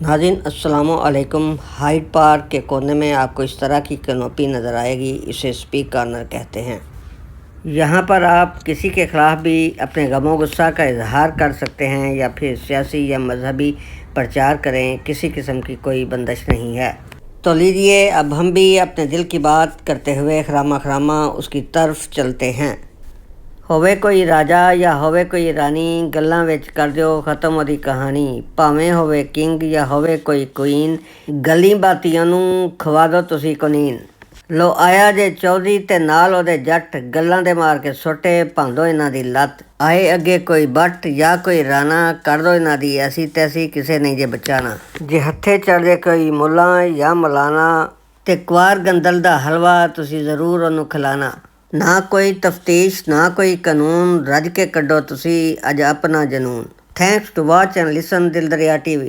नाज़रीन अस्सलामु अलैकुम। हाइड पार्क के कोने में आपको इस तरह की कैनोपी नज़र आएगी। इसे स्पीक कॉर्नर कहते हैं। यहाँ पर आप किसी के ख़िलाफ़ भी अपने गमो गुस्सा का इजहार कर सकते हैं या फिर सियासी या मजहबी प्रचार करें। किसी किस्म की कोई बंदिश नहीं है। तो लीजिए अब हम भी अपने दिल की बात करते हुए खरामा खरामा उसकी तरफ चलते हैं। होवे कोई राजा या होवे कोई रानी, गल्लां विच कर दिओ खत्म ओदी कहानी। भावें होवे किंग या होवे कोई क्वीन, गली बातियां नूं खवा दो तुसी कुनीन। लो आया जे चौधरी ते नाल ओदे जट, गल्लां दे मार के सुट्टे भांदो इन्हां दी लत्त। आए अगे कोई बट या कोई राना, कर दो इन्हां दी ऐसी तैसी, किसे नहीं जे बचाना। जे हत्थे चढ़ जे कोई मुल्ला या मौलाना, ते कुआर गंदल दा हलवा तुसी ज़रूर ओनू खिलाना। ना कोई तफ्तीश ना कोई कानून, रज के कड्डो तुसी अज अपना जनून। Thanks to watch and listen Dil Dariya TV।